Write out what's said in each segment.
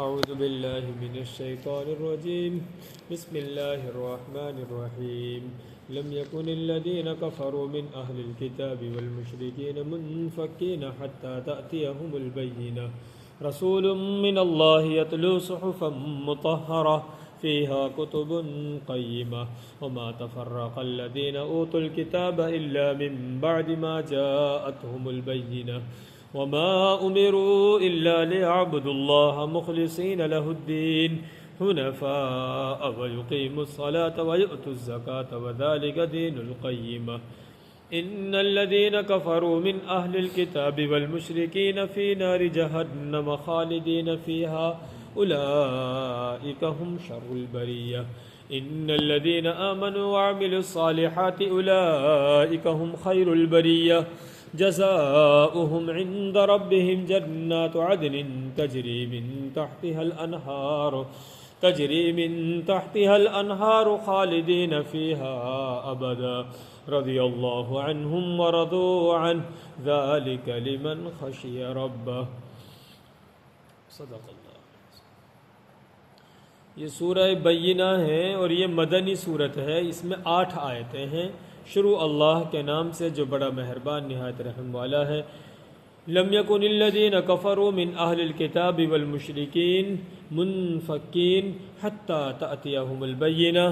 أعوذ بالله من الشيطان الرجيم بسم الله الرحمن الرحيم لم يكن الذين كفروا من أهل الكتاب والمشركين منفكين حتى تأتيهم البينة رسول من الله يتلو صحفا مطهرة فيها كتب قيمة وما تفرق الذين أوتوا الكتاب إلا من بعد ما جاءتهم البينة وما أمروا إلا ليعبدوا الله مخلصين له الدين حنفاء ويقيموا الصلاة ويؤتوا الزكاة وذلك دين القيمة إن الذين كفروا من أهل الكتاب والمشركين في نار جهنم خالدين فيها أولئك هم شر البرية إن الذين آمنوا وعملوا الصالحات أولئك هم خير البرية جزاؤهم عند ربهم جنات عدن تجري من تحتها الأنهار خالدين فيها أبدا رضي الله عنهم ورضوا عنه ذلك لمن خشي ربه صدق اللہ۔ یہ سورہ بینہ ہے اور یہ مدنی صورت ہے، اس میں 8 آیتیں ہیں۔ شروع اللہ کے نام سے جو بڑا مہربان نہایت رحم والا ہے۔ لم یکن الذین کفروا من اہل الکتاب والمشرکین منفکین حتی تأتیہم البینہ،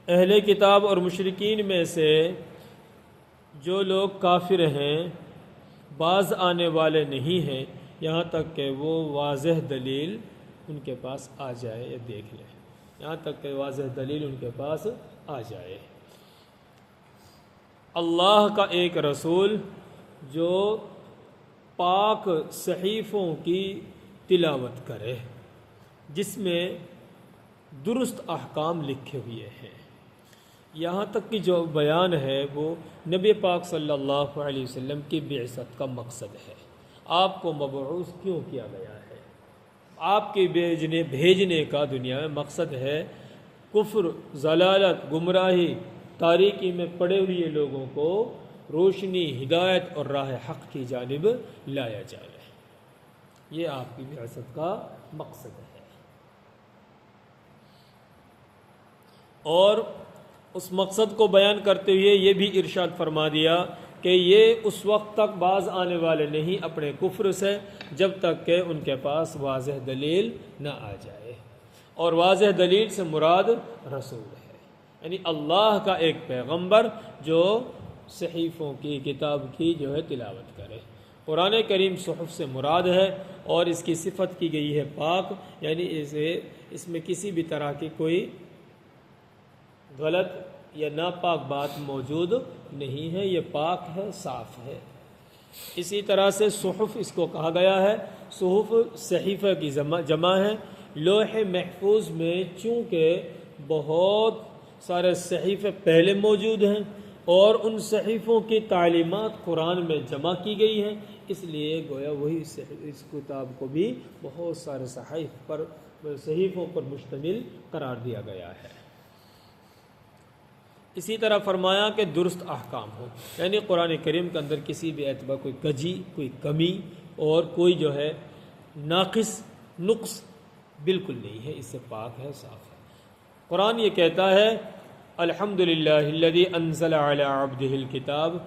اہل کتاب اور مشرکین میں سے جو لوگ کافر ہیں باز آنے والے نہیں ہیں یہاں تک کہ وہ واضح دلیل ان کے پاس آ جائے یا دیکھ لیں، یہاں تک کہ واضح دلیل ان کے پاس آ جائے۔ اللہ کا ایک رسول جو پاک صحیفوں کی تلاوت کرے جس میں درست احکام لکھے ہوئے ہیں، یہاں تک کہ جو بیان ہے وہ نبی پاک صلی اللہ علیہ وسلم کی بعثت کا مقصد ہے۔ آپ کو مبعوث کیوں کیا گیا ہے؟ آپ کے بھیجنے کا دنیا میں مقصد ہے کفر، ضلالت، گمراہی، تاریکی میں پڑے ہوئے لوگوں کو روشنی، ہدایت اور راہ حق کی جانب لایا جائے۔ یہ آپ کی بعثت کا مقصد ہے۔ اور اس مقصد کو بیان کرتے ہوئے یہ بھی ارشاد فرما دیا کہ یہ اس وقت تک باز آنے والے نہیں اپنے کفر سے جب تک کہ ان کے پاس واضح دلیل نہ آ جائے، اور واضح دلیل سے مراد رسول ہے، یعنی اللہ کا ایک پیغمبر جو صحیفوں کی، کتاب کی جو ہے تلاوت کرے۔ قرآن کریم صحف سے مراد ہے اور اس کی صفت کی گئی ہے پاک، یعنی اس میں کسی بھی طرح کی کوئی غلط یا ناپاک بات موجود نہیں ہے، یہ پاک ہے، صاف ہے۔ اسی طرح سے صحف اس کو کہا گیا ہے، صحف صحیفہ کی جمع ہے۔ لوح محفوظ میں چونکہ بہت سارے صحیفے پہلے موجود ہیں اور ان صحیفوں کی تعلیمات قرآن میں جمع کی گئی ہیں، اس لیے گویا وہی اس کتاب کو بھی بہت سارے صحیفوں پر مشتمل قرار دیا گیا ہے۔ اسی طرح فرمایا کہ درست احکام ہو، یعنی قرآن کریم کے اندر کسی بھی اعتبار کوئی کجی، کوئی کمی اور کوئی جو ہے ناقص، نقص بالکل نہیں ہے، اس سے پاک ہے، صاف ہے۔ قرآن یہ کہتا ہے الحمدللہ الذی انزل علی عبدہ الکتاب،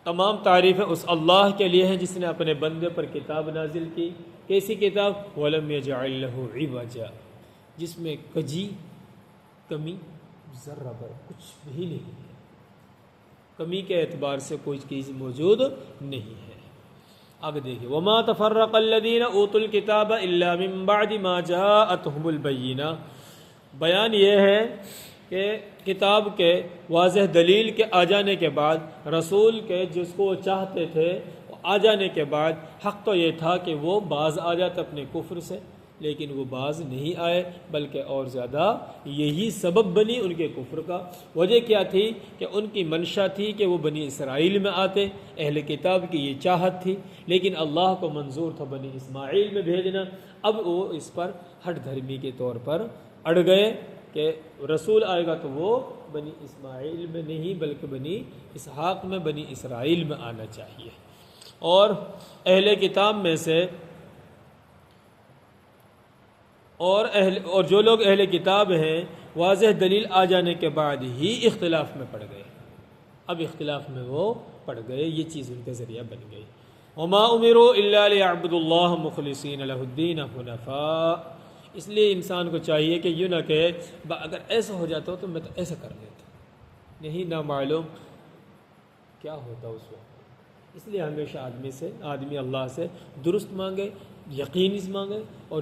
تمام تعریفیں اس اللہ کے لیے ہیں جس نے اپنے بندے پر کتاب نازل کی۔ کیسی کتاب؟ ولم یجعل لہ عوجا، جس میں کجی، کمی، ذرہ بر کچھ بھی نہیں ہے، کمی کے اعتبار سے کوئی چیز موجود نہیں ہے۔ آگے دیکھیں وما تفرق الذین اوتوا الکتاب الا من بعد ما جاءتهم البینہ، بیان یہ ہے کہ کتاب کے واضح دلیل کے آ جانے کے بعد، رسول کے جس کو وہ چاہتے تھے آ جانے کے بعد، حق تو یہ تھا کہ وہ باز آ جاتے اپنے کفر سے، لیکن وہ باز نہیں آئے، بلکہ اور زیادہ یہی سبب بنی ان کے کفر کا۔ وجہ کیا تھی کہ ان کی منشا تھی کہ وہ بنی اسرائیل میں آتے، اہل کتاب کی یہ چاہت تھی، لیکن اللہ کو منظور تھا بنی اسماعیل میں بھیجنا۔ اب وہ اس پر ہٹ دھرمی کے طور پر اڑ گئے کہ رسول آئے گا تو وہ بنی اسماعیل میں نہیں بلکہ بنی اسحاق میں، بنی اسرائیل میں آنا چاہیے۔ اور اہل کتاب میں سے اور جو لوگ اہل کتاب ہیں واضح دلیل آ جانے کے بعد ہی اختلاف میں پڑ گئے، اب اختلاف میں وہ پڑ گئے، یہ چیز ان کا ذریعہ بن گئی۔ وما امروا الا ليعبدوا الله مخلصين له الدين حنفاء، اس لیے انسان کو چاہیے کہ یوں نہ کہے اگر ایسا ہو جاتا ہو تو میں تو ایسا کر لیتا، نہیں نہ معلوم کیا ہوتا اس وقت۔ اس لیے ہمیشہ آدمی اللہ سے درست مانگے، یقین مانگے، اور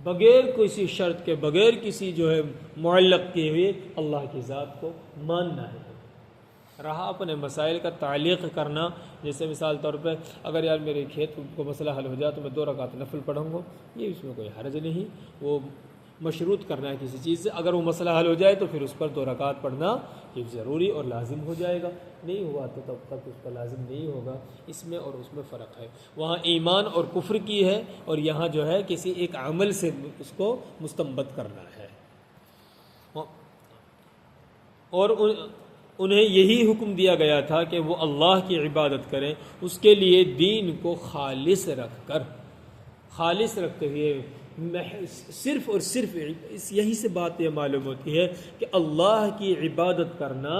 بغیر کسی شرط کے، بغیر کسی جو ہے معلق کیے ہوئے اللہ کی ذات کو ماننا ہے۔ رہا اپنے مسائل کا تعلیق کرنا، جیسے مثال طور پہ اگر یار میرے کھیت کو مسئلہ حل ہو جائے تو میں 2 رکعت نفل پڑھوں گا، یہ اس میں کوئی حرج نہیں، وہ مشروط کرنا ہے کسی چیز سے، اگر وہ مسئلہ حل ہو جائے تو پھر اس پر 2 رکعت پڑھنا یہ ضروری اور لازم ہو جائے گا، نہیں ہوا تو تب تک اس پر لازم نہیں ہوگا۔ اس میں اور اس میں فرق ہے، وہاں ایمان اور کفر کی ہے، اور یہاں جو ہے کسی ایک عمل سے اس کو مستنبت کرنا ہے۔ اور انہیں یہی حکم دیا گیا تھا کہ وہ اللہ کی عبادت کریں، اس کے لیے دین کو خالص رکھتے ہوئے، صرف اور صرف یہی سے بات یہ معلوم ہوتی ہے کہ اللہ کی عبادت کرنا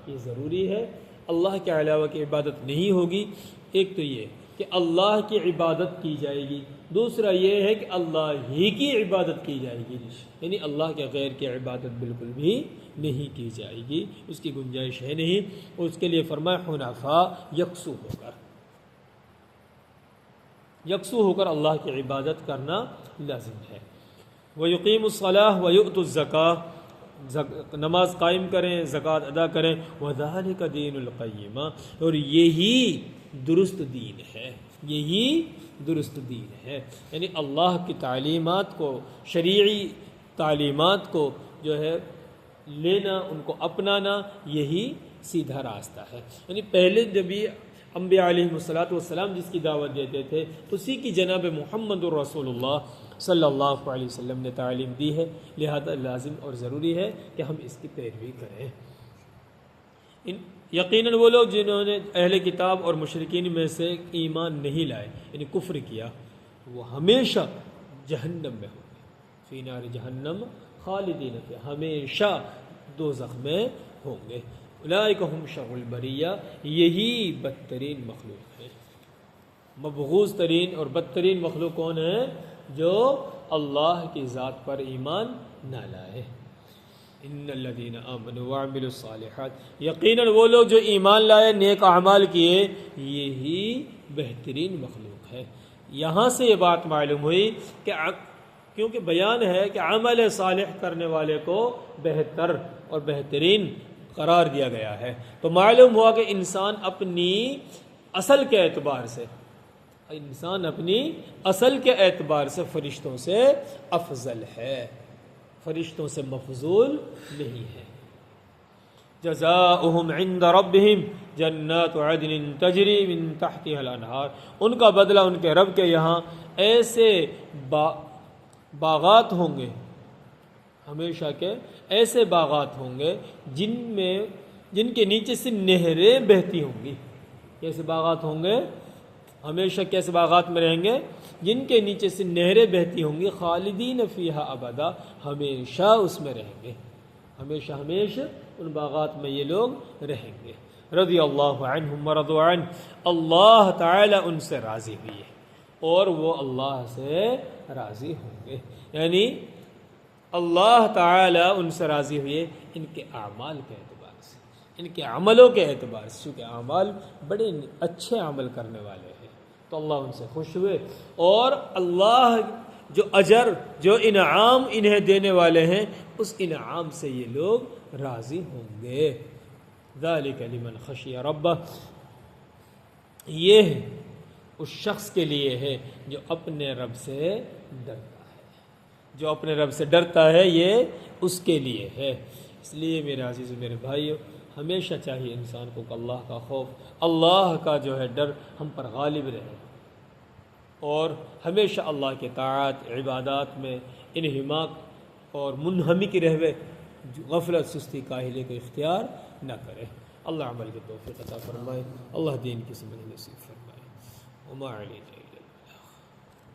یہ ضروری ہے، اللہ کے علاوہ کی عبادت نہیں ہوگی۔ ایک تو یہ کہ اللہ کی عبادت کی جائے گی، دوسرا یہ ہے کہ اللہ ہی کی عبادت کی جائے گی، یعنی اللہ کے غیر کی عبادت بالکل بھی نہیں کی جائے گی، اس کی گنجائش ہے نہیں، اور اس کے لیے فرمایا حنفاء، یکسو ہو کر اللہ کی عبادت کرنا لازم ہے۔ وَيُقِيمُ الصَّلَاةَ وَيُؤْتُ الزَّكَاةَ، نماز قائم کریں، زکوٰۃ ادا کریں، وَذَلِكَ دِينُ الْقَيِّمَةِ، اور یہی درست دین ہے، یہی درست دین ہے، یعنی اللہ کی تعلیمات کو، شرعی تعلیمات کو جو ہے لینا، ان کو اپنانا، یہی سیدھا راستہ ہے۔ یعنی پہلے جب یہ انبیاء علیہ السلام جس کی دعوت دیتے تھے، اسی کی جناب محمد الرسول اللہ صلی اللہ علیہ وسلم نے تعلیم دی ہے، لہذا لازم اور ضروری ہے کہ ہم اس کی پیروی کریں۔ یقیناً وہ لوگ جنہوں نے اہل کتاب اور مشرکین میں سے ایمان نہیں لائے، یعنی کفر کیا، وہ ہمیشہ جہنم میں ہوں گے، فی نار جہنم خالدین فیہا، ہمیشہ دوزخ میں ہوں گے۔ اولئک ھم شر البریہ، یہی بدترین مخلوق ہے، مبغوض ترین اور بدترین مخلوق کون ہے؟ جو اللہ کی ذات پر ایمان نہ لائے۔ ان الذین آمنوا وعملوا الصالحات، یقیناً وہ لوگ جو ایمان لائے، نیک اعمال کیے، یہی بہترین مخلوق ہے۔ یہاں سے یہ بات معلوم ہوئی کہ کیونکہ بیان ہے کہ عمل صالح کرنے والے کو بہتر اور بہترین قرار دیا گیا ہے، تو معلوم ہوا کہ انسان اپنی اصل کے اعتبار سے فرشتوں سے افضل ہے، فرشتوں سے مفضول نہیں ہے۔ جزاؤہم عند ربہم جنات عدن تجری من تحتها الانہار، ان کا بدلہ ان کے رب کے یہاں ایسے باغات ہوں گے، ہمیشہ کے ایسے باغات ہوں گے جن کے نیچے سے نہریں بہتی ہوں گی۔ کیسے باغات ہوں گے؟ ہمیشہ کیسے باغات میں رہیں گے؟ جن کے نیچے سے نہریں بہتی ہوں گی، خالدین فیہا ابدا، ہمیشہ اس میں رہیں گے، ہمیشہ ان باغات میں یہ لوگ رہیں گے۔ رضی اللہ عنہم ورضوا عنہ، اللہ تعالی ان سے راضی ہوئی ہے اور وہ اللہ سے راضی ہوں گے، یعنی اللہ تعالی ان سے راضی ہوئے ان کے اعمال کے اعتبار سے، ان کے عملوں کے اعتبار سے، چونکہ اعمال بڑے اچھے عمل کرنے والے ہیں تو اللہ ان سے خوش ہوئے، اور اللہ جو اجر، جو انعام انہیں دینے والے ہیں، اس انعام سے یہ لوگ راضی ہوں گے۔ ذالک لمن خشی ربہ، یہ اس شخص کے لیے ہے جو اپنے رب سے ڈرتا ہے، جو اپنے رب سے ڈرتا ہے، یہ اس کے لیے ہے۔ اس لیے میرے عزیز و میرے بھائیو، ہمیشہ چاہیے انسان کو کہ اللہ کا خوف، اللہ کا جو ہے ڈر ہم پر غالب رہے، اور ہمیشہ اللہ کے طاعات، عبادات میں انہماک اور منہمک رہے، غفلت، سستی، کاہلی کو اختیار نہ کرے۔ اللہ عمل کی توفیق عطا فرمائے، اللہ دین کی سمجھ نصیب فرمائے۔ وما علینا